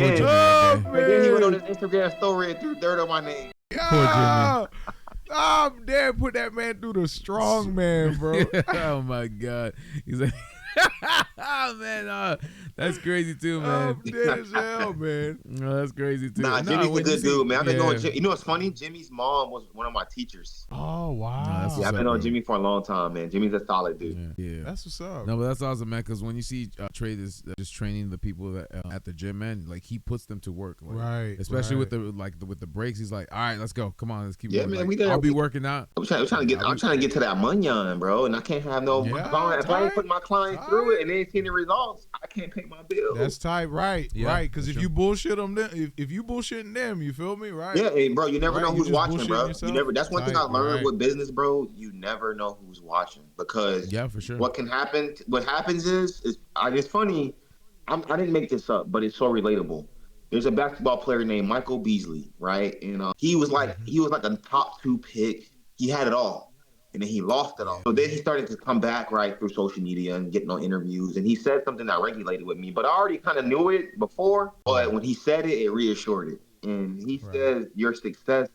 then he went on his Instagram story and threw dirt on my name. Poor Jimmy. I'm dead. Put that man through the strong man, bro. Oh my God. He's like, oh man, that's crazy too, man. I'm dead as hell, man. No, that's crazy too. Nah, Jimmy's a good dude, man. I've been knowing Jimmy. You know what's funny? Jimmy's mom was one of my teachers. Oh wow. Yeah, I've been on Jimmy for a long time, man. Jimmy's a solid dude. Yeah. That's what's up. No, but that's awesome, man. Because when you see Trey just training the people that, at the gym, man, like he puts them to work, like, right? Especially with the breaks, he's like, all right, let's go, come on, let's keep. Yeah, going. man, I'll be working out. I'm trying to get to that munyon, bro, and I can't have no. If I ain't put my clients through it and they ain't seen the results, I can't pay my bills. That's tight, right? Yeah, right. Because if you bullshit them, if you bullshitting them, you feel me, right? Yeah, hey, bro, you never know who's watching, bro. Yourself? You never. That's one thing I learned with business, bro. You never know who's watching because for sure. What happens is it's funny. I didn't make this up, but it's so relatable. There's a basketball player named Michael Beasley, right? And he was like a top 2 pick. He had it all, and then he lost it all. So then he started to come back right through social media and getting on interviews. And he said something that regulated with me, but I already kind of knew it before. But when he said it, it reassured it. And he says your success.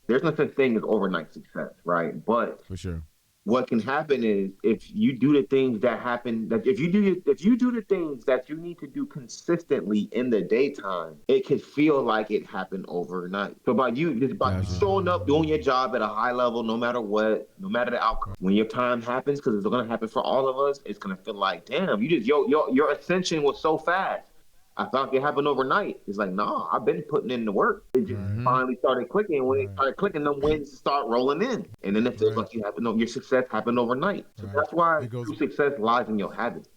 There's no such thing as overnight success, right? But for sure. What can happen is if you do the things that happen, that if you do the things that you need to do consistently in the daytime, it could feel like it happened overnight. So by showing up, doing your job at a high level, no matter what, no matter the outcome, when your time happens, because it's going to happen for all of us, it's going to feel like, damn, your ascension was so fast. I thought it happened overnight. It's like, nah, I've been putting in the work. It just finally started clicking. When it started clicking, the wins start rolling in. And then it feels like your success happened overnight. So that's why true success lies in your habits.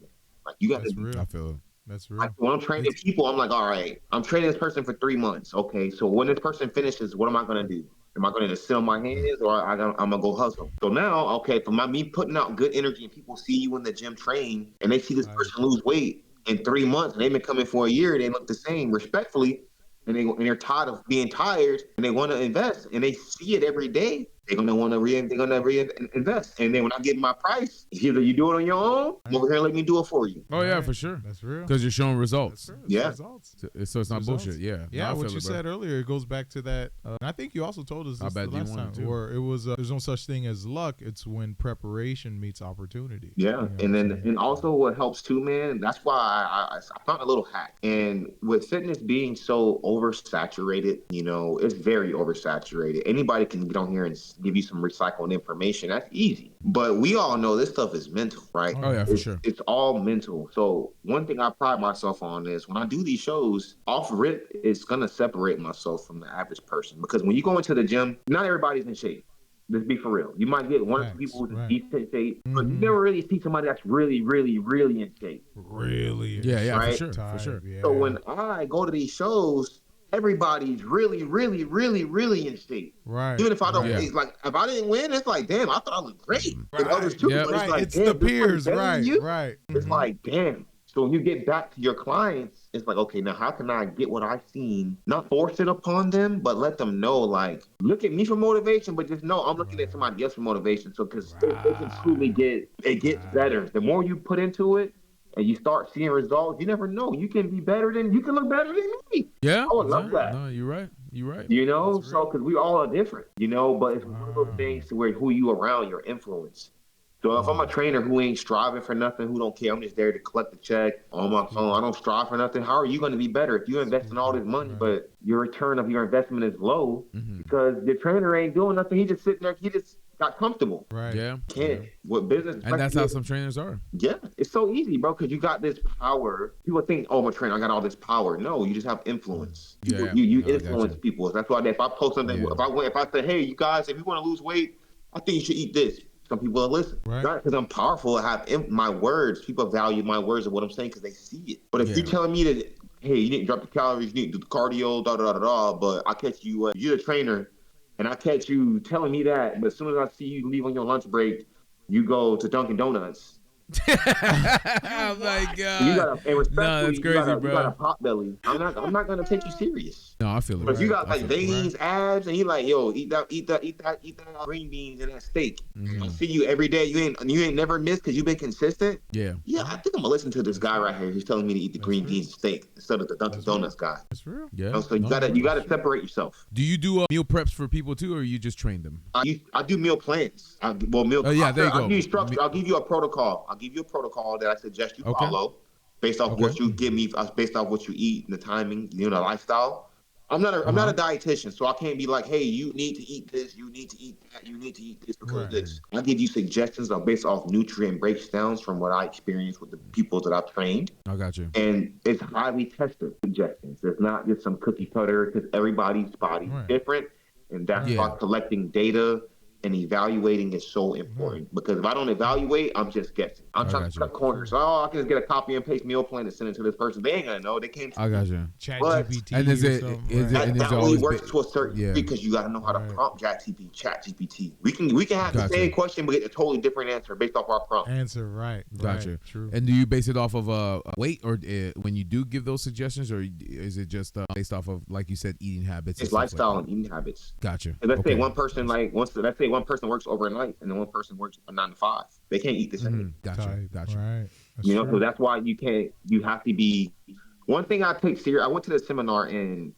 Like you got to. I feel it. That's real. Like when I'm training people, I'm like, all right, I'm training this person for 3 months. Okay, so when this person finishes, what am I going to do? Am I going to just sit on my hands or I'm going to go hustle? So now, okay, for me putting out good energy and people see you in the gym train and they see this person lose weight, in 3 months, and they've been coming for a year, they look the same, respectfully, and they're tired of being tired, and they want to invest, and they see it every day. They're gonna want to reinvest, and then when I get my price, either you do it on your own, I'm over here and let me do it for you. Oh yeah, for sure. That's real. Because you're showing results. Results. So it's not bullshit. Yeah. Yeah. What you said earlier, it goes back to that. And I think you also told us this the last time, where it was there's no such thing as luck. It's when preparation meets opportunity. Yeah, and also what helps too, man. That's why I found a little hack. And with fitness being so oversaturated, it's very oversaturated. Anybody can get on here and give you some recycled information. That's easy. But we all know this stuff is mental, right? Oh, yeah, for sure. It's all mental. So one thing I pride myself on is when I do these shows, off rip, it's going to separate myself from the average person. Because when you go into the gym, not everybody's in shape. Let's be for real. You might get one or two people who's in decent shape, but you never really see somebody that's really, really, really in shape. Really? Yeah, right? For sure. Yeah. So when I go to these shows, everybody's really, really, really, really in shape. Right. Even if I don't, it's like, if I didn't win, it's like, damn, I thought I looked great. Right. And others too. Yeah. But Right. it's like, It's damn, the peers. Right. Right. It's like, damn. So when you get back to your clients, it's like, okay, now how can I get what I've seen? Not force it upon them, but let them know, like, look at me for motivation, but just know I'm looking at somebody else for motivation. So because it can truly gets better. The more you put into it, and you start seeing results, you never know. You can look better than me. Yeah. I would love that. No, you're right. So because we all are different, but it's one of those things to where who you around, your influence. So if I'm a trainer who ain't striving for nothing, who don't care, I'm just there to collect the check on my phone, I don't strive for nothing, how are you going to be better if you invest in all this money, but your return of your investment is low because the trainer ain't doing nothing, he just sitting there, he just got comfortable. Right. Yeah. Can't. What business? And that's how some trainers are. Yeah. It's so easy, bro, because you got this power. People think, oh, I'm a trainer, I got all this power. No, you just have influence. You influence people. That's why if I post something, if I say, hey, you guys, if you want to lose weight, I think you should eat this. Some people will listen. Right. Not because I'm powerful. I have my words. People value my words and what I'm saying because they see it. But if you're telling me that, hey, you didn't drop the calories, you didn't do the cardio, but I catch you, you're a trainer, and I catch you telling me that, but as soon as I see you leave on your lunch break, you go to Dunkin' Donuts, Oh my God. And No, respectfully, that's crazy, you got a bro. pot belly. I'm not gonna take you serious. No, I feel it. But if you got I like feel it. veins, abs, and you like, yo, eat that green beans and that steak. I see you every day. You ain't never missed because you've been consistent. Yeah. Yeah, I think I'm gonna listen to this guy right here who's telling me to eat the green beans and steak instead of the Dunkin' Donuts guy. That's real. Yeah. So you gotta separate yourself. Do you do meal preps for people too, or you just train them? I do meal plans. Oh yeah, there you go. I'll give you structure. I'll give you a protocol. I'll give you a protocol that I suggest you follow based off what you give me, based off what you eat and the timing, the lifestyle. I'm not a dietitian, so I can't be like, hey, you need to eat this, you need to eat that, you need to eat this because of this. I give you suggestions that are based off nutrient breakdowns from what I experienced with the people that I've trained. I got you. And it's highly tested suggestions. It's not just some cookie cutter because everybody's body is different. And that's why collecting data and evaluating is so important. Because if I don't evaluate, I'm just guessing. I'm trying to cut corners. Oh, I can just get a copy and paste meal plan and send it to this person. They ain't gonna know. They can't. I got you. Chat GPT. And that only works to a certain degree because you got to know how to prompt Chat GPT. We can have the same question but get a totally different answer based off our prompt. Right. Gotcha. True. And do you base it off of weight, or when you do give those suggestions, or is it just based off of, like you said, eating habits? It's lifestyle and eating habits. Gotcha. And let's say one person let's say one person works overnight and then one person works a 9 to 5. They can't eat the same. Gotcha. Right. So that's why you have to be. One thing I take serious. I went to the seminar and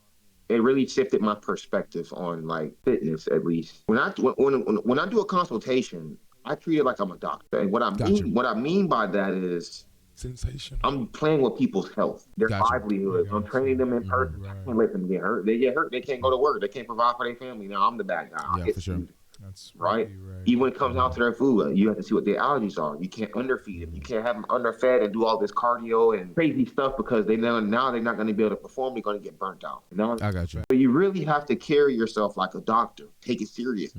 it really shifted my perspective on like fitness. At least when I do a consultation, I treat it like I'm a doctor. And what I mean by that is sensation. I'm playing with people's health, their livelihoods. I'm training them in person. I can't let them get hurt. They get hurt. They can't go to work. They can't provide for their family. Now I'm the bad guy. Yeah, for sure. That's right. Even when it comes down to their food, you have to see what their allergies are. You can't underfeed them. You can't have them underfed and do all this cardio and crazy stuff because now they're not going to be able to perform. They're going to get burnt out. I got you. So you really have to carry yourself like a doctor. Take it serious.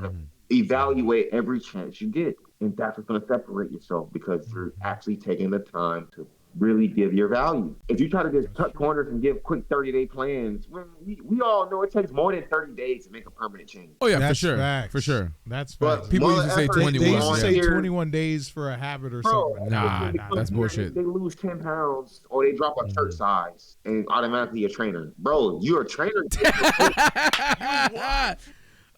Evaluate every chance you get. And that's what's going to separate yourself because you're actually taking the time to really give your value. If you try to just cut corners and give quick 30-day plans, we all know it takes more than 30 days to make a permanent change. Oh yeah, that's for sure. Facts. For sure. That's facts. People used to say 21. They used to say 21 days for a habit or something. Nah, that's bullshit. They lose 10 pounds or they drop a shirt size and automatically a trainer. Bro, you're a trainer.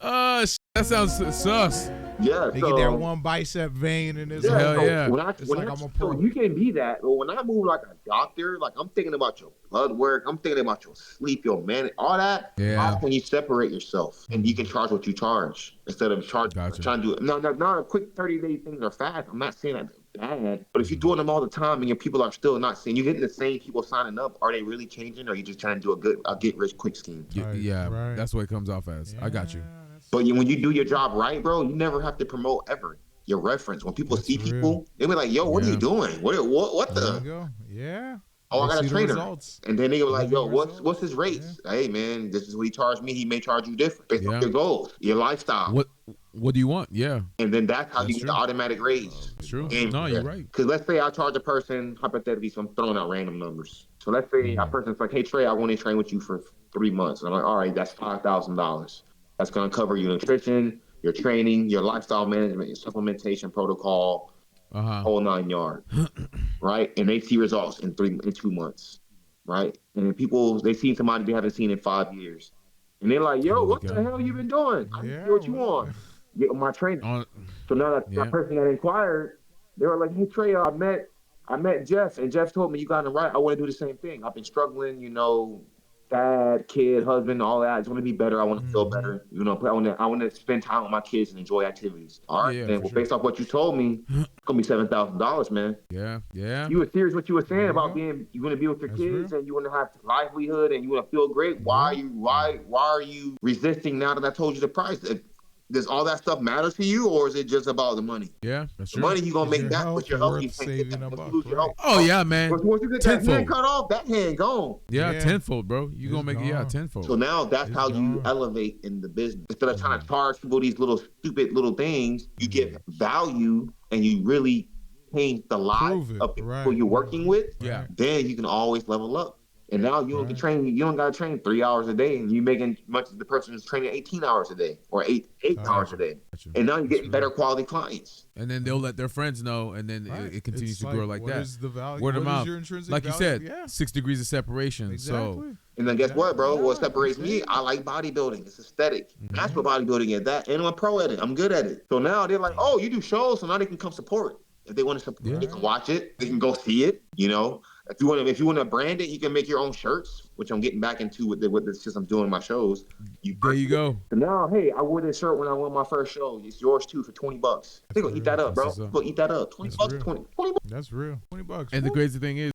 That sounds sus. Yeah, they get their one bicep vein in his hell yeah. So you can be that. But when I move like a doctor, like I'm thinking about your blood work, I'm thinking about your sleep, your man, all that. Yeah. How can you separate yourself and you can charge what you charge instead of trying to do it? No, a quick 30-day things are fast. I'm not saying that bad, but if you're doing them all the time and your people are still not seeing, you're getting the same people signing up. Are they really changing, or are you just trying to do a get rich quick scheme? That's what it comes off as. I got you. But when you do your job right, bro, you never have to promote ever. Your reference. When people see people, they be like, "Yo, what are you doing? What the?" There you go. Yeah. Oh, I got a trainer. And then they go like, "Yo, what's his rates?" Yeah. Hey, man, this is what he charged me. He may charge you different based on your goals, your lifestyle. What do you want? Yeah. And then that's how you get the automatic raise. It's true. No, you're right. Because let's say I charge a person, hypothetically, so I'm throwing out random numbers. So let's say a person's like, "Hey, Trey, I want to train with you for 3 months." And I'm like, "All right, that's $5,000. That's going to cover your nutrition, your training, your lifestyle management, your supplementation protocol, whole 9 yards." Right? And they see results in 2 months. Right? And then people, they see somebody they haven't seen in 5 years. And they're like, "Yo, what the hell you been doing? I see what you want. Get with my trainer." So now that person that inquired, they were like, "Hey, Trey, I met Jeff, and Jeff told me you got it right. I want to do the same thing. I've been struggling, dad, kid, husband, all that. I just want to be better. I want to feel better. I want to spend time with my kids and enjoy activities." All right, then. Well, based off what you told me, it's gonna be $7,000, man. Yeah. You were serious what you were saying about you want to be with your kids and you want to have livelihood and you want to feel great. Why are you resisting now that I told you the price? Does all that stuff matter to you, or is it just about the money? Yeah, that's true. The money you gonna make that with your health. You can't get that. Oh yeah, man. Once you get that hand cut off, that hand gone. Yeah, tenfold, bro. You gonna make it tenfold. So now that's how you elevate in the business. Instead of trying to charge people these little stupid little things, you give value and you really change the lives of people you're working with. Yeah. Then you can always level up. And now you don't train. You don't got to train 3 hours a day, and you making much as the person who's training 18 hours a day or eight hours a day. And now you're getting better quality clients. And then they'll let their friends know, and then it continues to grow like that. What is the value? Word of mouth. Your intrinsic like value? you said, 6 degrees of separation. Exactly. So. And then guess what, bro? What separates me? I like bodybuilding. It's aesthetic. That's what bodybuilding is. That, and I'm a pro at it. I'm good at it. So now they're like, oh, you do shows, so now they can come support. If they want to support, they can watch it. They can go see it. You know, if you want to brand it, you can make your own shirts, which I'm getting back into with the system I'm doing in my shows. There you go. So now, hey, I wore this shirt when I won my first show. It's yours too for $20. They're gonna eat that up, bro. Go eat that up. $20. That's real. 20 bucks. That's real. $20. And the crazy thing is,